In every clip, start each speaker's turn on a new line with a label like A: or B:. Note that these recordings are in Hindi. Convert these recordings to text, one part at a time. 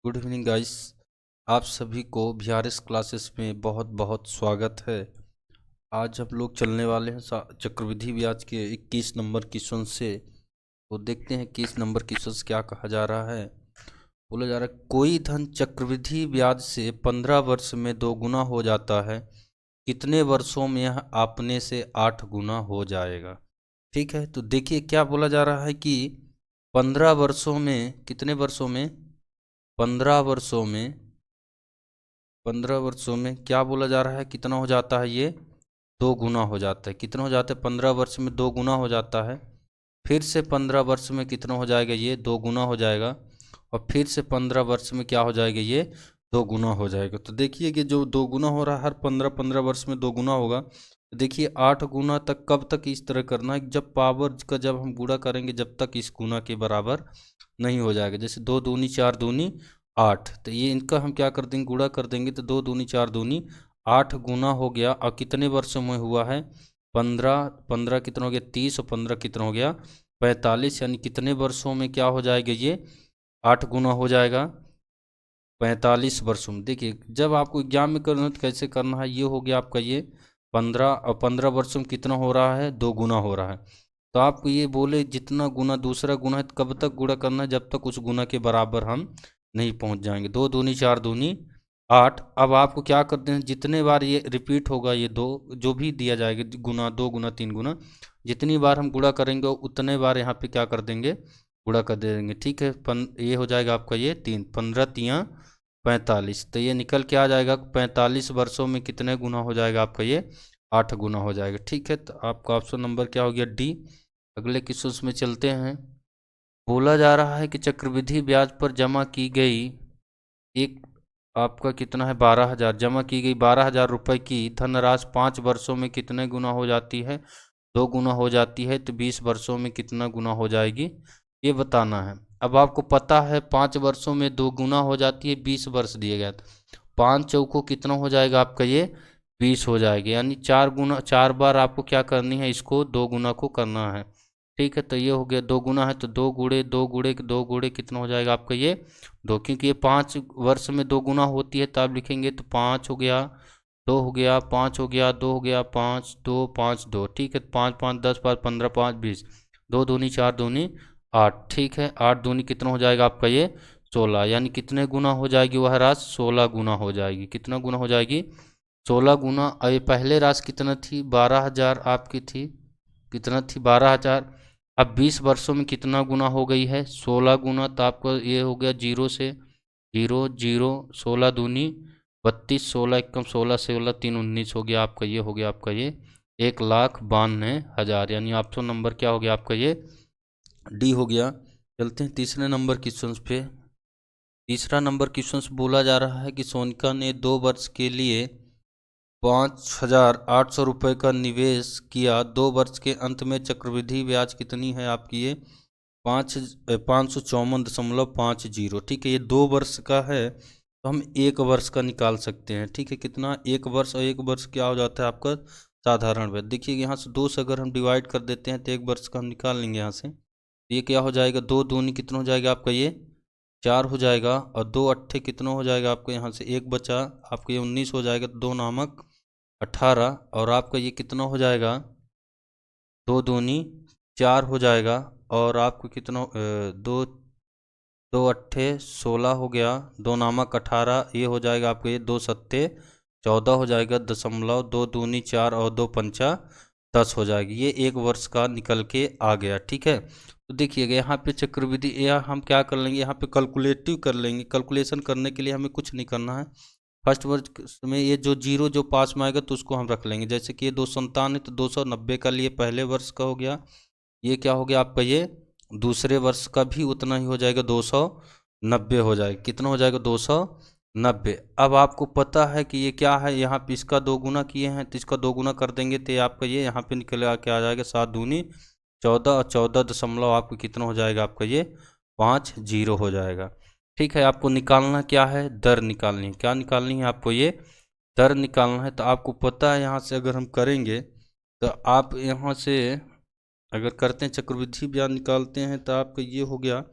A: Good evening guys. आप सभी को वीआरएस क्लासेस में बहुत बहुत स्वागत है। आज हम लोग चलने वाले हैं चक्रवृद्धि ब्याज के 21 नंबर क्वेश्चन से। तो देखते हैं 21 नंबर क्वेश्चन क्या कहा जा रहा है। बोला जा रहा है कोई धन चक्रवृद्धि ब्याज से 15 वर्ष में 2 गुना हो जाता है, कितने वर्षों में यह आपने से 8 गुना हो जाएगा। ठीक है, तो देखिए क्या बोला जा रहा है कि 15 वर्षों में, कितने वर्षों में, 15 वर्षों में, 15 वर्षों में क्या बोला जा रहा है, कितना हो जाता है, ये 2 गुना हो जाता है। कितना हो जाता है, 15 वर्ष में 2 गुना हो जाता है। फिर से 15 वर्ष में कितना हो जाएगा, ये 2 गुना हो जाएगा। और फिर से 15 वर्ष में क्या हो जाएगा, ये 2 गुना हो जाएगा। तो देखिए कि जो 2 गुना हो रहा है, हर 15 वर्ष में 2 गुना होगा। तो देखिए 8 गुना तक कब तक इस तरह करना है, जब पावर का जब हम गुणा करेंगे जब तक इस गुना के बराबर नहीं हो जाएगा। जैसे 2 दूनी 4 दूनी 8, तो ये इनका हम क्या कर देंगे, गुणा कर देंगे। तो 2 दूनी 4 दूनी 8 गुना हो गया। और कितने वर्षों में हुआ है, 15, 15 कितना हो गया 30, और 15 कितना हो गया 45। यानी कितने वर्षों में क्या हो जाएगा, ये 8 गुना हो जाएगा 45 वर्षों में। देखिए जब आपको एग्जाम में करना है तो कैसे करना है, ये हो गया आपका ये 15, और 15 वर्षों में कितना हो रहा है, 2 गुना हो रहा है। तो आपको ये बोले जितना गुना दूसरा गुना है, तो कब तक गुणा करना है, जब तक उस गुना के बराबर हम नहीं पहुंच जाएंगे। 2 दूनी 4 दूनी 8। अब आपको क्या करते हैं, जितने बार ये रिपीट होगा, ये दो जो भी दिया जाएगा, गुना 2 गुना 3 गुना, जितनी बार हम गुणा करेंगे उतने बार यहाँ पे क्या कर देंगे, गुणा कर देंगे। ठीक है, ये हो जाएगा आपका ये 3, 15 तियाँ 45। तो ये निकल के आ जाएगा 45 वर्षों में कितने गुना हो जाएगा आपका, ये 8 गुना हो जाएगा। ठीक है, तो आपका ऑप्शन नंबर क्या हो गया, डी। अगले क्वेश्चन में चलते हैं। बोला जा रहा है कि चक्रवृद्धि ब्याज पर जमा की गई एक, आपका कितना है 12,000, जमा की गई 12,000 रुपये की धनराशि 5 वर्षों में कितने गुना हो जाती है, 2 गुना हो जाती है। तो 20 वर्षों में कितना गुना हो जाएगी, ये बताना है। अब आपको पता है 5 वर्षों में 2 गुना हो जाती है, 20 वर्ष दिए गए। 5 चौको कितना हो जाएगा आपका, ये 20 हो जाएगा। यानी 4 गुना, 4 बार आपको क्या करनी है, इसको 2 गुना को करना है। ठीक है, तो ये हो गया 2 गुना है, तो 2 गुड़े 2 गुड़े 2 गुड़े कितना हो जाएगा आपका, ये 2। क्योंकि ये 5 वर्ष में 2 गुना होती है, तो आप लिखेंगे तो 5 हो गया, 2 हो गया, 5 हो गया, 2 हो गया, 5 2 5 2। ठीक है, 5 5 10 5 15 5 20, 2 दूनी 4 दूनी 8। ठीक है, 8 दूनी कितना हो जाएगा आपका, ये 16। यानी कितने गुना हो जाएगी वह राशि, 16 गुना हो जाएगी। कितना गुना हो जाएगी, 16 गुना। और ये पहले राशि कितना थी, 12,000 आपकी थी, कितना थी 12,000। अब 20 वर्षों में कितना गुना हो गई है, 16 गुना। तो आपको ये हो गया 0 से 0 0, 16 दूनी 32, 16 एकम 16, 16 3 19 हो गया आपका, ये हो गया आपका ये 1,92,000। यानी ऑप्शन नंबर क्या हो गया आपका, ये डी हो गया। चलते हैं तीसरे नंबर क्वेश्चन पे। तीसरा नंबर क्वेश्चन बोला जा रहा है कि सोनिका ने 2 वर्ष के लिए 5,800 रुपये का निवेश किया। 2 वर्ष के अंत में चक्रवृद्धि ब्याज कितनी है आपकी, ये 554.50। ठीक है, ये 2 वर्ष का है, तो हम 1 वर्ष का निकाल सकते हैं। ठीक है, कितना, 1 वर्ष। और 1 वर्ष क्या हो जाता है आपका, साधारण ब्याज। देखिए यहाँ से 2 से अगर हम डिवाइड कर देते हैं तो 1 वर्ष का हम निकाल लेंगे यहाँ से। ये क्या हो जाएगा, 2 दूनी कितना हो जाएगा आपका, ये 4 हो जाएगा। और 2 अट्ठे कितना हो जाएगा आपको, यहाँ से 1 बचा आपका, ये 19 हो जाएगा। 2 नामक 18। और आपका ये कितना हो जाएगा, 2 दूनी 4 हो जाएगा। और आपको कितना, 2 2 अट्ठे 16 हो गया, 2 नामक 18, ये हो जाएगा आपको, ये 2 सत्ते 14 हो जाएगा, दशमलव 2 दूनी 4 और 2 पंचा 10 हो जाएगी। ये 1 वर्ष का निकल के आ गया। ठीक है, तो देखिएगा यहाँ पे चक्रवृद्धि, या हम क्या कर लेंगे, यहाँ पे कैलकुलेटिव कर लेंगे। कैलकुलेशन करने के लिए हमें कुछ नहीं करना है। फर्स्ट वर्ष में ये जो जीरो जो पास में आएगा तो उसको हम रख लेंगे। जैसे कि ये 297 है, तो 290 का लिए पहले वर्ष का हो गया। ये क्या हो गया आपका, ये दूसरे वर्ष का भी उतना ही हो जाएगा, 290 हो जाएगा। कितना हो जाएगा, 290। अब आपको पता है कि ये क्या है, यहाँ पे इसका 2 गुना किए हैं, तो इसका 2 गुना कर देंगे तो ये आपका ये यहाँ पे निकल के आ जाएगा 7 दूनी 14, और 14 दशमलव आपको कितना हो जाएगा आपका, ये 50 हो जाएगा। ठीक है, आपको निकालना क्या है, दर निकालनी है। क्या निकालनी है आपको, ये दर निकालना है। तो आपको पता है यहाँ से अगर हम करेंगे तो आप यहाँ से अगर करते हैं चक्रवृद्धि ब्याज निकालते हैं तो आपका ये हो गया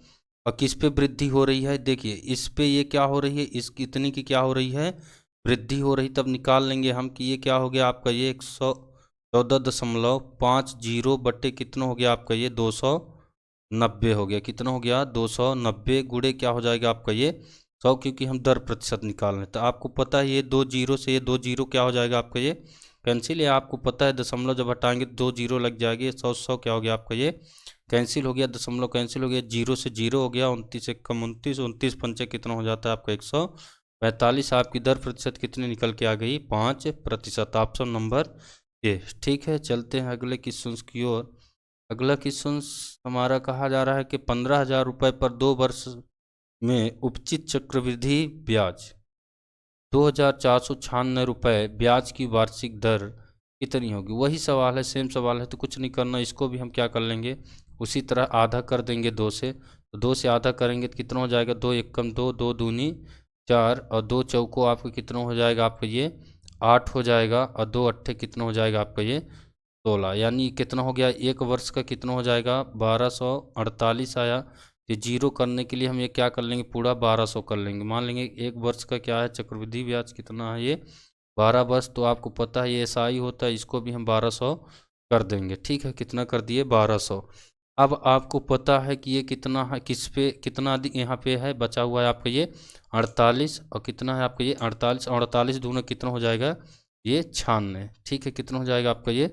A: और किस पे वृद्धि हो रही है, देखिए इस पे ये क्या हो रही है, इस कितनी की क्या हो रही है, वृद्धि हो रही। तब निकाल लेंगे हम कि ये क्या हो गया आपका ये 114.50 बट्टे कितना हो गया आपका ये 290 हो गया। कितना हो गया 290 गुणे क्या हो जाएगा आपका ये 100, क्योंकि हम दर प्रतिशत निकाल रहे हैं। तो आपको पता है ये 2 जीरो से ये 2 जीरो क्या हो जाएगा आपका ये कैंसिल। या आपको पता है दशमलव जब हटाएंगे तो 2 जीरो लग जाएगी, 100 क्या हो गया आपका ये कैंसिल हो गया, दशमलव कैंसिल हो गया, जीरो से जीरो हो गया, 29 से कम 29, 29 पंचे कितना हो जाता है आपका 145। आपकी दर प्रतिशत कितनी निकल के आ गई 5%। ऑप्शन नंबर ए ठीक है। चलते हैं अगले क्वेश्चन की ओर। अगला क्वेश्चन हमारा कहा जा रहा है कि 15,000 रुपये पर 2 वर्ष में उपचित चक्रवृद्धि ब्याज 2,496 रुपये ब्याज की वार्षिक दर कितनी होगी। वही सवाल है, सेम सवाल है, तो कुछ नहीं करना, इसको भी हम क्या कर लेंगे उसी तरह आधा कर देंगे 2 से। तो 2 से आधा करेंगे तो कितना हो जाएगा 2 एकम 2, 2 दूनी 4 और 2 चौको आपको कितना हो जाएगा आपका ये 8 हो जाएगा, और 2 अट्ठे कितना हो जाएगा आपका ये 16। यानी कितना हो गया एक वर्ष का कितना हो जाएगा 1248 आया। ये जीरो करने के लिए हम ये क्या कर लेंगे पूरा 1200 कर लेंगे। मान लेंगे एक वर्ष का क्या है चक्रवृद्धि ब्याज कितना है ये 12 वर्ष। तो आपको पता है ये एसआई होता है, इसको भी हम 1200 कर देंगे। ठीक है, कितना कर दिए 1200। अब आपको पता है कि ये कितना है, किस पे कितना यहाँ पे है बचा हुआ है आपका ये 48, और कितना है आपका ये 48, 48 दूना कितना हो जाएगा ये 96। ठीक है, कितना हो जाएगा आपका ये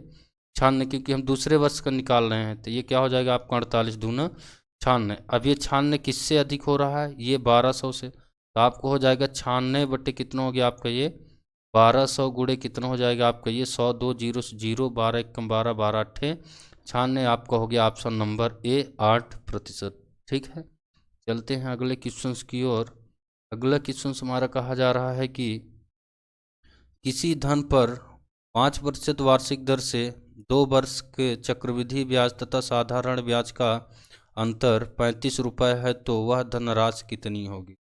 A: 96, क्योंकि हम दूसरे वर्ष का निकाल रहे हैं। तो ये क्या हो जाएगा आपका 48 दूना 96। अब ये 96 किससे अधिक हो रहा है ये 1200 से, तो आपको हो जाएगा 96 बट्टे कितना हो गया आपका ये 1200 गुणे कितना हो जाएगा आपका ये 100, 2 जीरो से जीरो, 12 एकम 12, 12 अट्ठे 96। आपका हो गया ऑप्शन नंबर ए 8%। ठीक है, चलते हैं अगले क्वेश्चन की ओर। अगला क्वेश्चन हमारा कहा जा रहा है कि किसी धन पर 5% वार्षिक दर से 2 वर्ष के चक्रवृद्धि ब्याज तथा साधारण ब्याज का अंतर 35 रुपये है, तो वह धनराशि कितनी होगी।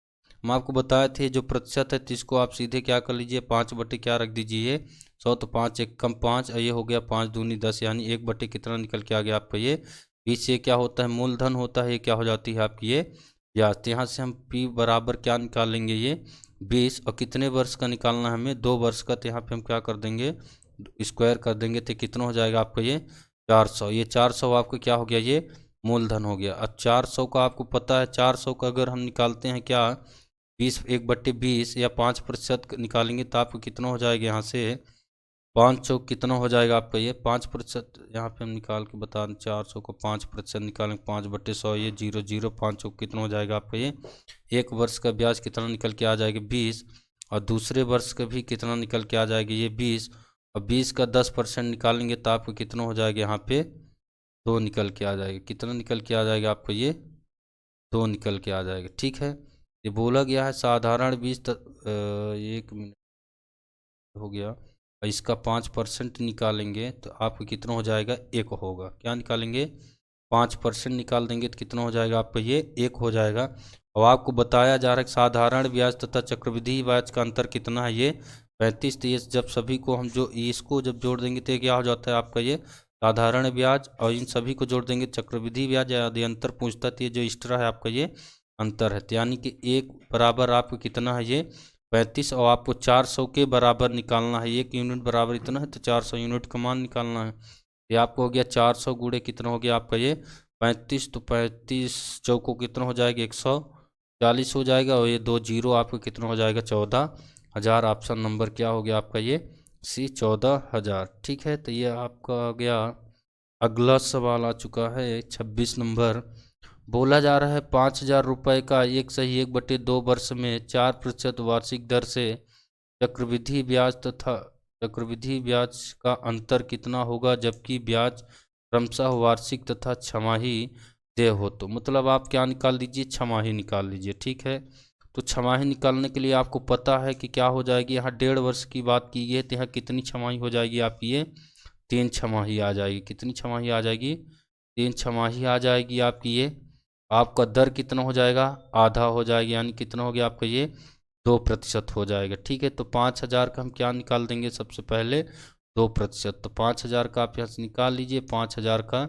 A: हम आपको बताए थे जो प्रतिशत है तो इसको आप सीधे क्या कर लीजिए 5 बटे क्या रख दीजिए 100, तो 5 एक कम 5, ये हो गया 5 दूनी 10, यानी 1 बटे कितना निकल के आ गया आपका ये 20। ये क्या होता है मूलधन होता है, ये क्या हो जाती है आपकी ये ब्याज। तो यहाँ से हम P बराबर क्या निकाल लेंगे ये 20, और कितने वर्ष का निकालना है हमें 2 वर्ष का। तो यहाँ पे हम क्या कर देंगे स्क्वायर कर देंगे, तो कितना हो जाएगा आपका ये 400। ये 400 आपको क्या हो गया ये मूलधन हो गया। अब 400 का आपको पता है 400 का अगर हम निकालते हैं क्या 20 1 बट्टे 20 या 5% निकालेंगे तो आपको कितना हो जाएगा यहाँ से 500 कितना हो जाएगा आपका ये 5%। यहाँ पे हम निकाल के बता दें 400 को 5% निकालेंगे 5 बट्टे 100 ये 0 0 500 कितना हो जाएगा आपका ये एक वर्ष का ब्याज कितना निकल के आ जाएगा 20, और दूसरे वर्ष का भी कितना निकल के आ जाएगा ये 20, और 20 का 10% निकालेंगे तो आपको कितना हो जाएगा यहाँ पे 2 निकल के आ जाएगा। कितना निकल के आ जाएगा आपको ये 2 निकल के आ जाएगा। ठीक है, ये बोला गया है साधारण बीज 1 मिनट हो गया, और इसका 5% निकालेंगे तो आपको कितना हो जाएगा 1 होगा। क्या निकालेंगे 5% निकाल देंगे तो कितना हो जाएगा आपका ये 1 हो जाएगा। और आपको बताया जा रहा है कि साधारण ब्याज तथा चक्रवृद्धि ब्याज का अंतर कितना है ये 35। तो ये जब सभी को हम जो इसको जब जोड़ देंगे तो क्या हो जाता है आपका ये साधारण ब्याज, और इन सभी को जोड़ देंगे चक्रवृद्धि ब्याज। यदि अंतर पूछता है तो ये जो एक्स्ट्रा है आपका ये अंतर है। तो यानी कि 1 बराबर आपको कितना है ये 35, और आपको 400 के बराबर निकालना है। 1 यूनिट बराबर इतना है तो 400 यूनिट का मान निकालना है। ये आपको हो गया 400 गुणे कितना हो गया आपका ये 35, तो 35 चौको कितना हो जाएगा 140 हो जाएगा, और ये 2 जीरो आपको कितना हो जाएगा 14,000। ऑप्शन नंबर क्या हो गया आपका ये सी 14,000। ठीक है, तो ये आपका आ गया। अगला सवाल आ चुका है 26 नंबर। बोला जा रहा है 5,000 रुपये का 1/2 वर्ष में 4% वार्षिक दर से चक्रवृद्धि ब्याज तथा चक्रवृद्धि ब्याज का अंतर कितना होगा, जबकि ब्याज क्रमशः वार्षिक तथा छमाही देय हो। तो मतलब आप क्या निकाल लीजिए छमाही निकाल लीजिए। ठीक है, तो छमाही निकालने के लिए आपको पता है कि क्या हो जाएगी, यहाँ 1.5 वर्ष की बात की गई है तो यहाँ कितनी छमाही हो जाएगी आपकी ये 3 छमाही आ जाएगी। कितनी छमाही आ जाएगी 3 छमाही आ जाएगी आपकी ये। आपका दर कितना हो जाएगा आधा हो जाएगा, यानी कितना हो गया आपका ये 2% हो जाएगा। ठीक है, तो 5,000 का हम क्या निकाल देंगे सबसे पहले 2%। तो 5,000 का आप यहाँ से निकाल लीजिए 5,000 का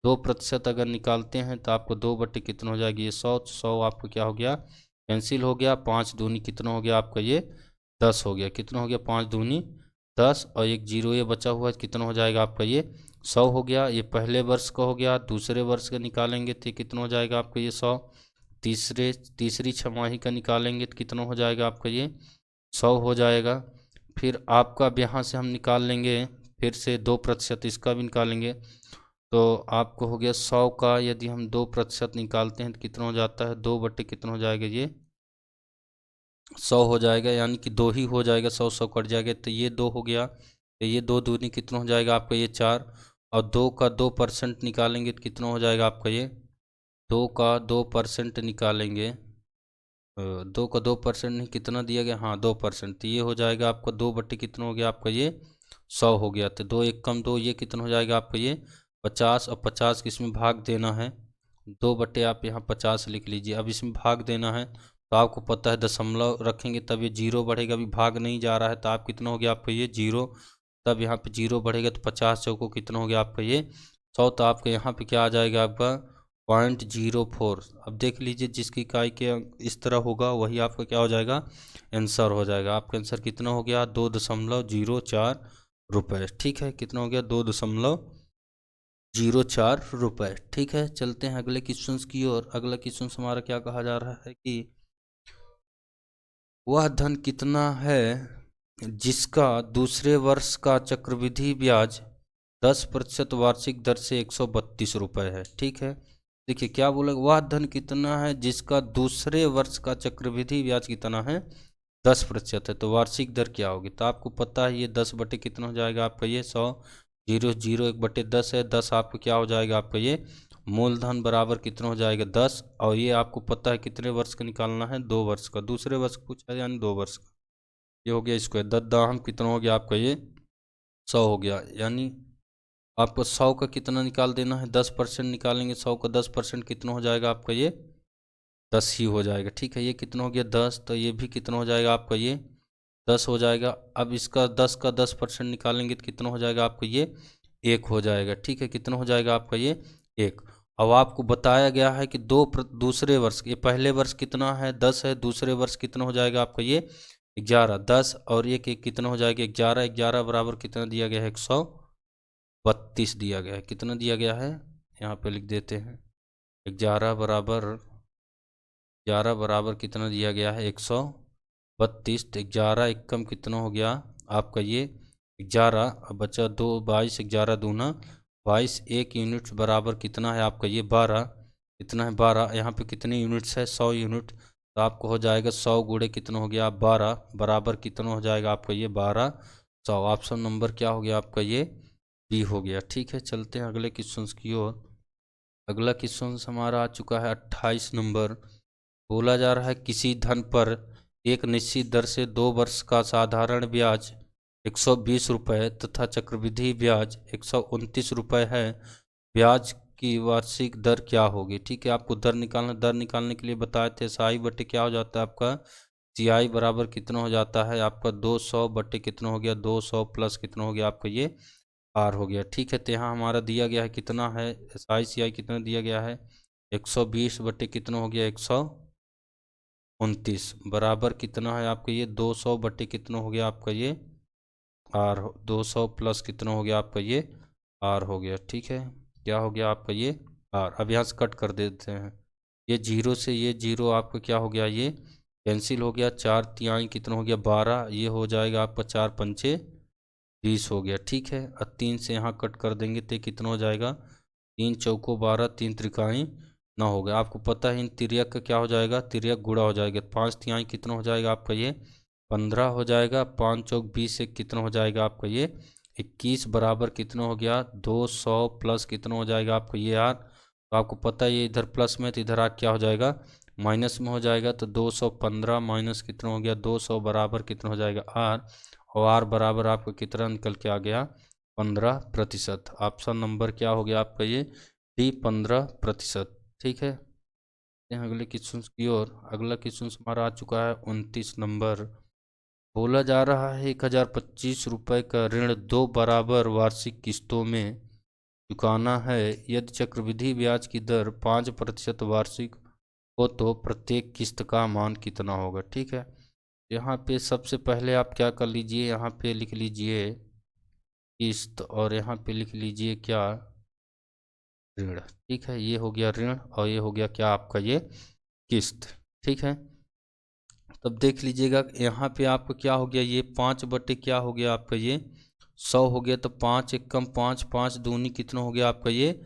A: 2% अगर निकालते हैं तो आपको 2 बटे कितना हो जाएगी ये 100, 100 आपको क्या हो गया कैंसिल हो गया, 5 दूनी कितना हो गया आपका ये 10 हो गया, कितना हो गया 5 दूनी 10 और एक जीरो ये बचा हुआ है कितना हो जाएगा आपका ये 100 हो गया। ये पहले वर्ष का हो गया। दूसरे वर्ष का निकालेंगे तो कितना हो जाएगा आपका ये 100। तीसरी छमाही का निकालेंगे तो कितना हो जाएगा आपका ये 100 हो जाएगा। फिर आपका अब यहाँ से हम निकाल लेंगे फिर से 2% इसका भी निकालेंगे तो आपको हो गया 100 का यदि हम 2% निकालते हैं तो कितना हो जाता है 2 बटे कितना हो जाएगा ये 100 हो जाएगा, यानी कि 2 ही हो जाएगा, 100 100 कट जाएगा तो ये 2 हो गया। तो ये 2 दूनी कितना हो जाएगा आपका ये 4 और 2 का 2% निकालेंगे तो कितना हो जाएगा आपका ये 2 का 2% निकालेंगे 2 का 2% नहीं कितना दिया गया, हाँ 2%, तो ये हो जाएगा आपका 2 बटे कितना हो गया आपका ये 100 हो गया। तो 2 एक कम 2 ये कितना हो जाएगा आपका ये 50 और 50 इसमें भाग देना है 2 बटे आप यहाँ 50 लिख लीजिए। अब इसमें भाग देना है तो आपको पता है दशमलव रखेंगे तब ये जीरो बढ़ेगा, अभी भाग नहीं जा रहा है तो आप कितना हो गया आपका ये जीरो, तब यहाँ पे जीरो बढ़ेगा तो 50 चौको कितना हो गया आपका ये 100, तो आपके यहाँ पे क्या आ जाएगा आपका 0.04। अब देख लीजिए जिसकी इकाई के अंक इस तरह होगा वही आपका क्या हो जाएगा आंसर हो जाएगा। आपका आंसर कितना हो गया 2.04 रुपये। ठीक है, कितना हो गया 2.04 रुपये। ठीक है, चलते हैं अगले क्वेश्चन की ओर। अगला क्वेश्चन हमारा क्या कहा जा रहा है कि वह धन कितना है जिसका दूसरे वर्ष का चक्रवृद्धि ब्याज 10% वार्षिक दर से 132 रुपये है। ठीक है, देखिए क्या बोला, वह धन कितना है जिसका दूसरे वर्ष का चक्रवृद्धि ब्याज कितना है 10% है, तो वार्षिक दर क्या होगी। तो आपको पता है ये 10 बटे कितना हो जाएगा आपका ये 100, 0 0 1/10 है 10, आपको क्या हो जाएगा आपका ये मूलधन बराबर कितना हो जाएगा 10, और ये आपको पता है कितने वर्ष का निकालना है 2 वर्ष का, दूसरे वर्ष का पूछा है यानी 2 वर्ष का। ये हो गया स्क्वायर 10 दाम कितना हो गया आपका ये 100 हो गया, यानी आपको 100 का कितना निकाल देना है 10% निकालेंगे 100 का 10% कितना हो जाएगा आपका ये 10 ही हो जाएगा। ठीक है, ये कितना हो गया 10, तो ये भी कितना हो जाएगा आपका ये 10 हो जाएगा। अब इसका 10 का 10% निकालेंगे तो कितना हो जाएगा आपको ये 1 हो जाएगा। ठीक है, कितना हो जाएगा आपका ये 1। अब आपको बताया गया है कि दूसरे वर्ष, ये पहले वर्ष कितना है 10 है, दूसरे वर्ष कितना हो जाएगा आपका ये 11, 10 और एक एक कितना हो जाएगा 11, 11 बराबर कितना दिया गया है 132 दिया गया है। कितना दिया गया है यहाँ पे लिख देते हैं 11 बराबर, 11 बराबर कितना दिया गया है 132, तो 11 एक कम कितना हो गया आपका ये 11, अब बचा 2 22, 11 दूना 22, एक यूनिट बराबर कितना है आपका ये 12, कितना है 12, यहाँ पे कितने यूनिट्स है 100 यूनिट, तो आपको हो जाएगा 100 गुणे कितना हो गया 12 बराबर कितना हो जाएगा आपका ये 1200। ऑप्शन नंबर क्या हो गया आपका ये बी हो गया। ठीक है, चलते हैं अगले क्वेश्चन की ओर। अगला क्वेश्चन हमारा आ चुका है 28 नंबर। बोला जा रहा है किसी धन पर एक निश्चित दर से 2 वर्ष का साधारण ब्याज 120 रुपये तथा चक्रवृद्धि ब्याज 129 रुपये है, ब्याज की वार्षिक दर क्या होगी। ठीक है, आपको दर निकालने के लिए बताए थे साई बटे क्या हो जाता है आपका CI बराबर कितना हो जाता है आपका 200 बटे कितना हो गया 200 प्लस कितना हो गया आपका ये R हो गया। ठीक है, तो यहाँ हमारा दिया गया है कितना है SI कितना दिया गया है 120 बटे कितना हो गया 129 बराबर कितना है आपका ये 200 बटे कितना हो गया आपका ये R, 200 प्लस कितना हो गया आपका ये R हो गया। ठीक है, क्या हो गया आपका ये R। अब यहाँ से कट कर देते हैं, ये जीरो से ये जीरो आपका क्या हो गया ये कैंसिल हो गया, 4 तिहाई कितना हो गया 12, ये हो जाएगा आपका 4 पंचे 20 हो गया। ठीक है, और 3 से यहाँ कट कर देंगे तो कितना हो जाएगा 3 चौको 12, 3 त्रिकाई 9 हो गया। आपको पता है इन तिर्यक का क्या हो जाएगा तिर्यक गुणा हो जाएगा, 5 तिहाई कितना हो जाएगा आपका ये 15 हो जाएगा, 5 चौक 20 से कितना हो जाएगा आपका ये 21 बराबर कितना हो गया 200 प्लस कितना हो जाएगा आपका ये R। तो आपको पता है ये इधर प्लस में तो इधर आ क्या हो जाएगा माइनस में हो जाएगा, तो 215 माइनस कितना हो गया 200 बराबर कितना हो जाएगा R, और R बराबर आपको कितना निकल के आ गया 15%। ऑप्शन नंबर क्या हो गया आपका ये D 15%। ठीक है, अगले क्वेश्चन की ओर। अगला क्वेश्चन हमारा आ चुका है 29 नंबर। बोला जा रहा है 1025 रुपये का ऋण 2 बराबर वार्षिक किस्तों में चुकाना है। यदि चक्रवृद्धि ब्याज की दर 5% वार्षिक हो तो प्रत्येक किस्त का मान कितना होगा। ठीक है, यहाँ पे सबसे पहले आप क्या कर लीजिए, यहाँ पे लिख लीजिए किस्त और यहाँ पे लिख लीजिए क्या, ऋण। ठीक है, ये हो गया ऋण और ये हो गया क्या आपका ये किस्त। ठीक है, तब देख लीजिएगा यहाँ पे आपका क्या हो गया, ये 5 बटे क्या हो गया आपका ये 100 हो गया। तो 5 एकम 5, 5 दूनी कितना हो गया आपका ये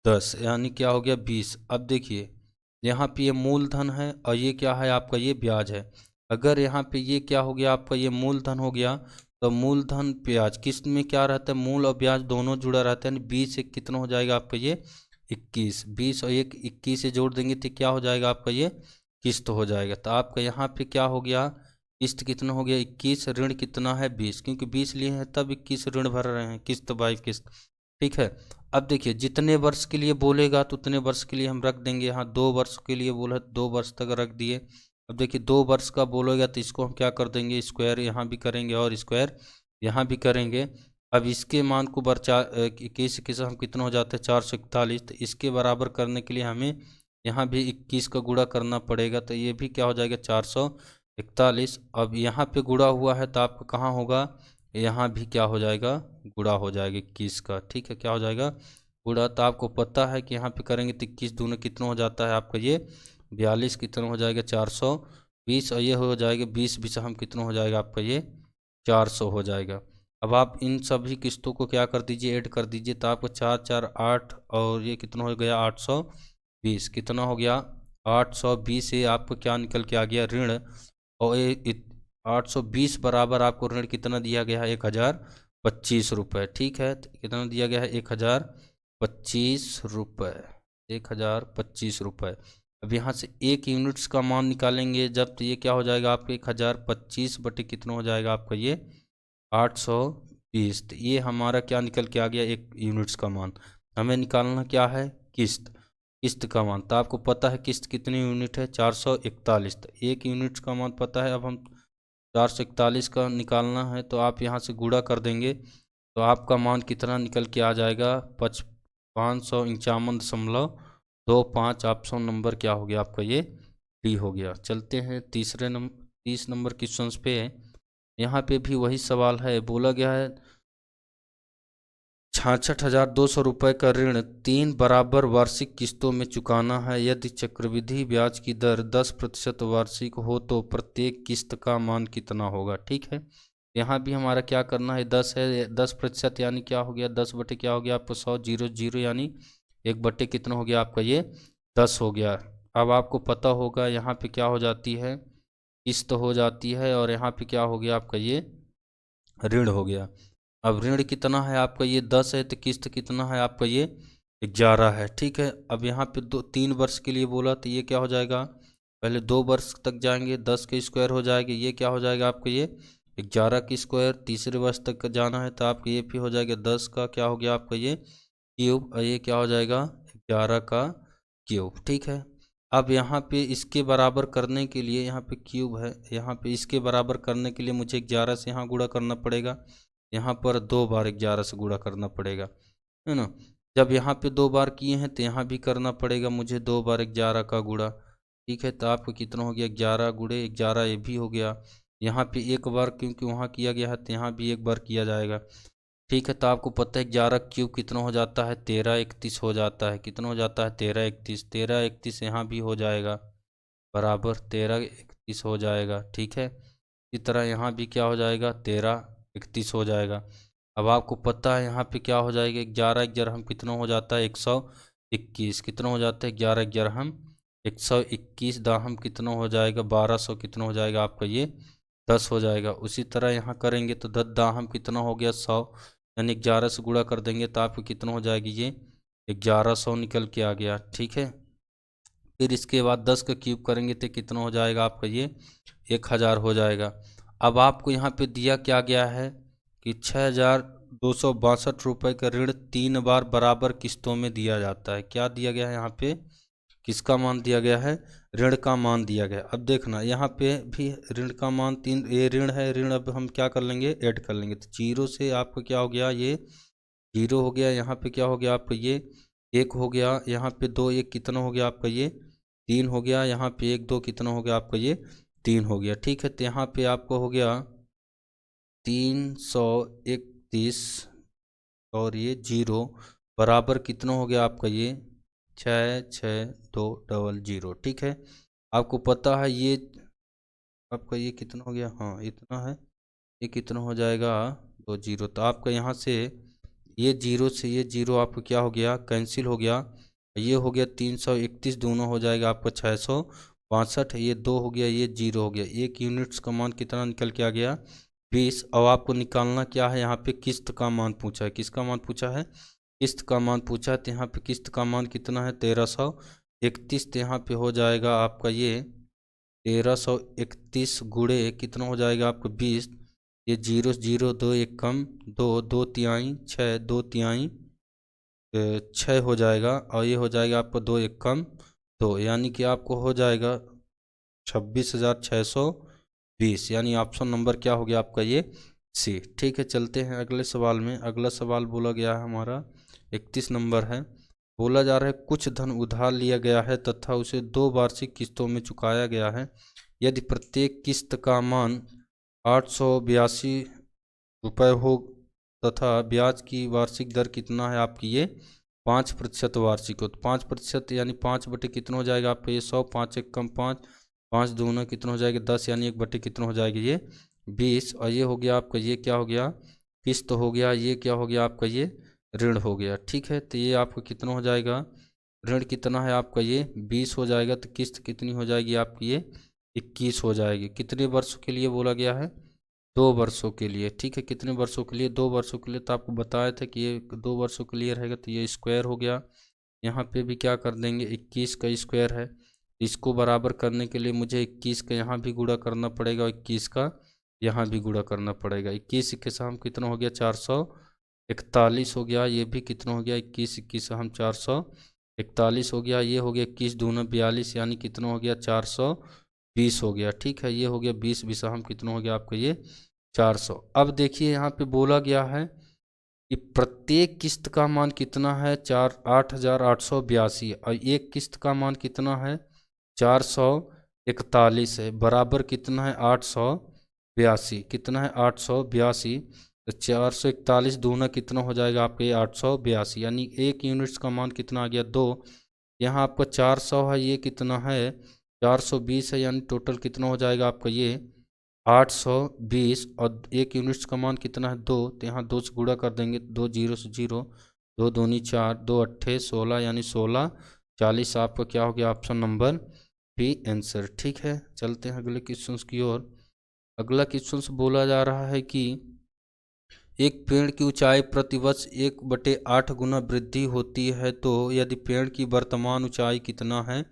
A: 10, यानी क्या हो गया 20। अब देखिए यहाँ पे ये मूलधन है और ये क्या है आपका ये ब्याज है। अगर यहाँ पे ये क्या हो गया आपका ये मूलधन हो गया, तो मूलधन ब्याज किस्त में क्या रहता है, मूल और ब्याज दोनों जुड़ा रहता है, यानी 20 एक कितना हो जाएगा आपका ये 21। 20 और 1 21 से जोड़ देंगे तो क्या हो जाएगा आपका ये किस्त हो जाएगा। तो आपका यहाँ पे क्या हो गया, किस्त कितना हो गया 21, ऋण कितना है 20, क्योंकि 20 लिए हैं तब 21 ऋण भर रहे हैं किस्त बाई किस्त। ठीक है, अब देखिए जितने वर्ष के लिए बोलेगा तो उतने वर्ष के लिए हम रख देंगे। यहाँ 2 वर्ष के लिए बोला 2 वर्ष तक रख दिए। अब देखिए 2 वर्ष का बोलेगा तो इसको हम क्या कर देंगे, स्क्वायर यहाँ भी करेंगे और स्क्वायर यहाँ भी करेंगे। अब इसके मान को बचा किस हम कितना हो जाता है 441, तो इसके बराबर करने के लिए हमें यहाँ भी 21 का गुणा करना पड़ेगा, तो ये भी क्या हो जाएगा 441। अब यहाँ पे गुणा हुआ है तो आपका कहाँ होगा, यहाँ भी क्या हो जाएगा गुणा हो जाएगा 21 का। ठीक है, क्या हो जाएगा गुणा। तो आपको पता है कि यहाँ पे करेंगे तो 21 दूना कितना हो जाता है आपका ये 42, कितना हो जाएगा 420 और ये हो जाएगा 20 बीस हम कितना हो जाएगा आपका ये 400 हो जाएगा। अब आप इन सभी किस्तों को क्या कर दीजिए, ऐड कर दीजिए, तो आपको 4 4 8 और ये कितना हो गया 820, कितना हो गया 820 से आपको क्या निकल के आ गया ऋण। और ये 820 बराबर आपको ऋण कितना दिया गया है 1025 रुपये। ठीक है, तो कितना दिया गया है 1025 रुपये, 1025 रुपये। अब यहाँ से 1 यूनिट्स का मान निकालेंगे जब, तो ये क्या हो जाएगा आपके 1025 बटे कितना हो जाएगा आपका ये 820। तो ये हमारा क्या निकल के आ गया 1 यूनिट्स का मान। हमें निकालना क्या है किस्त, किस्त का मान। तो आपको पता है किस्त कितनी यूनिट है 441, तो 1 यूनिट्स का मान पता है। अब हम 441 का निकालना है तो आप यहाँ से गुणा कर देंगे तो आपका मान कितना निकल के आ जाएगा 551.25। ऑप्शन नंबर क्या हो गया आपका ये डी हो गया। चलते हैं 30 नंबर क्वेश्चन पे। यहाँ पे भी वही सवाल है, बोला गया है 66,200 रुपये का ऋण 3 बराबर वार्षिक किस्तों में चुकाना है। यदि चक्रवृद्धि ब्याज की दर 10% वार्षिक हो तो प्रत्येक किस्त का मान कितना होगा। ठीक है, यहाँ भी हमारा क्या करना है 10 है, 10% यानी क्या हो गया 10 बटे क्या हो गया आपको 100, 0 0 यानी 1 बटे कितना हो गया आपका ये 10 हो गया। अब आपको पता होगा यहाँ पे क्या हो जाती है किस्त हो जाती है और यहाँ पे क्या हो गया आपका ये ऋण हो गया। अब ऋण कितना है आपका ये 10 है, तो किस्त कितना है आपका ये 11 है। ठीक है, अब यहाँ पे 3 वर्ष के लिए बोला तो ये क्या हो जाएगा, पहले 2 वर्ष तक जाएंगे 10 के स्क्वायर हो जाएगा, ये क्या हो जाएगा आपका ये 11 की स्क्वायर। तीसरे वर्ष तक का जाना है तो आपका ये भी हो जाएगा 10 का क्या हो गया आपका ये क्यूब, और ये क्या हो जाएगा 11 का क्यूब। ठीक है, अब यहाँ पे इसके बराबर करने के लिए यहाँ पे क्यूब है, यहाँ पे इसके बराबर करने के लिए मुझे 11 से यहाँ गुणा करना पड़ेगा, यहाँ पर 2 बार 11 से गुणा करना पड़ेगा, है ना। जब यहाँ पे 2 बार किए हैं तो यहाँ भी करना पड़ेगा मुझे 2 बार 11 का गुणा। ठीक है, तो आपको कितना हो गया 11 गुणे 11, ये भी हो गया। यहाँ पे 1 बार क्योंकि वहाँ किया गया है तो यहाँ भी 1 बार किया जाएगा। ठीक है, तो आपको पता है 11 क्यूब कितना हो जाता है 1331 हो जाता है, कितना हो जाता है 1331, 1331 यहाँ भी हो जाएगा बराबर 1331 हो जाएगा। ठीक है, इसी तरह यहाँ भी क्या हो जाएगा 1331 हो जाएगा। अब आपको पता है यहाँ पे क्या हो जाएगा 11 11 हम कितना हो जाता है 121, कितना हो जाता है 11 11 हम 121 दाहम कितना हो जाएगा 1200, कितना हो जाएगा आपका ये 10 हो जाएगा। उसी तरह यहाँ करेंगे तो 10 दाहम कितना हो गया 100, यानी 11 से गुणा कर देंगे तो आपको कितना हो जाएगी ये 1100 निकल के आ गया। ठीक है, फिर इसके बाद 10 का क्यूब करेंगे तो कितना हो जाएगा आपका ये 1000 हो जाएगा। अब आपको यहाँ पे दिया क्या गया है कि 6262 रुपये का ऋण 3 बार बराबर किस्तों में दिया जाता है। क्या दिया गया है यहाँ पे, किसका मान दिया गया है, ऋण का मान दिया गया। अब देखना यहाँ पे भी ऋण का मान 3, ये ऋण है, ऋण अब हम क्या कर लेंगे ऐड कर लेंगे, तो 0 से आपका क्या हो गया ये जीरो हो गया, यहाँ पे क्या हो गया आपका ये एक हो गया, यहाँ पे दो एक कितना हो गया आपका ये तीन हो गया, यहाँ पे एक दो कितना हो गया आपका ये तीन हो गया। ठीक है, तो यहाँ पे आपको हो गया 331 और ये जीरो बराबर कितना हो गया आपका ये 66200। ठीक है, आपको पता है ये आपका ये कितना हो गया, हाँ इतना है, ये कितना हो जाएगा 20। तो आपका यहाँ से ये जीरो से ये जीरो आपका क्या हो गया कैंसिल हो गया, ये हो गया 331 दोनों हो जाएगा आपका 662, ये दो हो गया ये जीरो हो गया, एक यूनिट्स का मान कितना निकल के आ गया 20। अब आपको निकालना क्या है, यहाँ पे किस्त का मान पूछा है, किसका मान पूछा है किस्त का मान पूछा है, तो यहाँ पे किस्त का मान कितना है 1331। तो यहाँ पे हो जाएगा आपका ये 1331 गुणे कितना हो जाएगा आपको 20, ये जीरो जीरो दो एक कम दो दो तिहाई छः दो तिहाई छः हो जाएगा, और ये हो जाएगा आपको दो एक कम दो, यानी कि आपको हो जाएगा 26,620, यानी ऑप्शन नंबर क्या हो गया आपका ये सी। ठीक है, चलते हैं अगले सवाल में। अगला सवाल बोला गया है हमारा 31 नंबर है। बोला जा रहा है कुछ धन उधार लिया गया है तथा उसे 2 वार्षिक किस्तों में चुकाया गया है। यदि प्रत्येक किस्त का मान 882 रुपये हो तथा ब्याज की वार्षिक दर कितना है आपकी ये 5% वार्षिक हो, तो 5% यानी 5 बटे कितना हो जाएगा आपका ये 100, 5 एक कम 5, 5 दूना कितना हो जाएगा 10, यानी 1 बटे कितना हो जाएगा ये 20। और ये हो गया आपका ये क्या हो गया किस्त हो गया, ये क्या हो गया आपका ये ऋण हो गया। ठीक है, तो ये आपका कितना हो जाएगा ऋण कितना है आपका ये 20 हो जाएगा, तो किस्त कितनी हो जाएगी आपकी ये 21 हो जाएगी। कितने वर्षों के लिए बोला गया है 2 वर्षों के लिए। ठीक है, कितने वर्षों के लिए 2 वर्षों के लिए, तो आपको बताया था कि ये 2 वर्षों के लिए रहेगा, तो ये स्क्वायर हो गया। यहाँ पे भी क्या कर देंगे 21 का स्क्वायर है, इसको बराबर करने के लिए मुझे 21 का यहाँ भी गुणा करना पड़ेगा और 21 का यहाँ भी गुणा करना पड़ेगा। 21 के साथ कितना हो गया 441 हो गया, ये भी कितना हो गया 21 21 हम 441 हो गया, ये हो गया 21 दूना 42, यानी कितना हो गया 420 हो गया। ठीक है, ये हो गया 20 20 हम कितना हो गया आपका ये 400। अब देखिए यहाँ पे बोला गया है कि प्रत्येक किस्त का मान कितना है 8,882 और एक किस्त का मान कितना है 441 है, बराबर कितना है 882, कितना है 882, तो 441 दूना कितना हो जाएगा आपके 882, यानी एक यूनिट्स का मान कितना आ गया 2। यहाँ आपका 400 है, ये कितना है 420 है, यानी टोटल कितना हो जाएगा आपका ये 820, और एक यूनिट्स का मान कितना है 2, तो यहाँ 2 से गुणा कर देंगे, 2 जीरो से जीरो, 2 दूनी 4, 2 अट्ठे 16, यानी 1640 आपका क्या हो गया ऑप्शन नंबर बी आंसर। ठीक है, चलते हैं अगले क्वेश्चन की ओर। अगला क्वेश्चन बोला जा रहा है कि एक पेड़ की ऊंचाई प्रतिवर्ष 1/8 गुना वृद्धि होती है, तो यदि पेड़ की वर्तमान ऊंचाई कितना है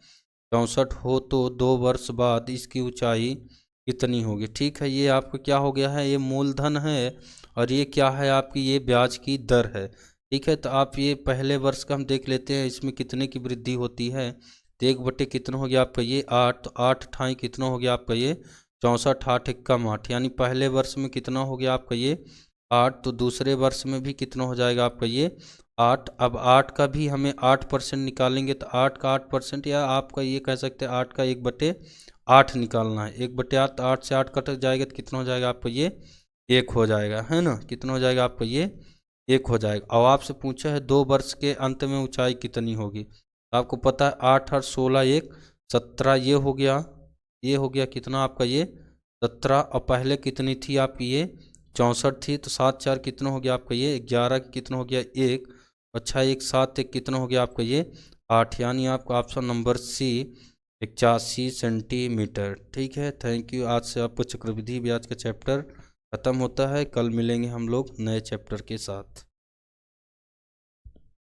A: 64 हो तो 2 वर्ष बाद इसकी ऊंचाई कितनी होगी। ठीक है, ये आपका क्या हो गया है ये मूलधन है और ये क्या है आपकी ये ब्याज की दर है। ठीक है, तो आप ये पहले वर्ष का हम देख लेते हैं इसमें कितने की वृद्धि होती है, तो 1 बटे कितना हो गया आपका ये 8, तो 8 ठाई कितना हो गया आपका ये 64, 8 एक कम 8, यानी पहले वर्ष में कितना हो गया आपका ये 8, तो दूसरे वर्ष में भी कितना हो जाएगा आपका ये 8। अब 8 का भी हमें 8% निकालेंगे, तो 8 का 8%, या आपका ये कह सकते हैं 8 का 1/8 निकालना है, 1/8, 8 से 8 कट जाएगा तो कितना हो जाएगा आपका ये 1 हो जाएगा, है ना, कितना हो जाएगा आपका ये 1 हो जाएगा। अब आपसे पूछा है 2 वर्ष के अंत में ऊंचाई कितनी होगी, आपको पता है 8 और 16 1 17, ये हो गया कितना आपका ये 17, और पहले कितनी थी आपकी ये 64 थी, तो 7 4 कितना हो गया आपका ये 11, कितना हो गया 1, अच्छा 1 7 1 कितना हो गया आपका ये 8, यानी आपका ऑप्शन नंबर सी 81 सेंटीमीटर। ठीक है, थैंक यू। आज से आपको चक्रवृद्धि ब्याज का चैप्टर खत्म होता है, कल मिलेंगे हम लोग नए चैप्टर के साथ।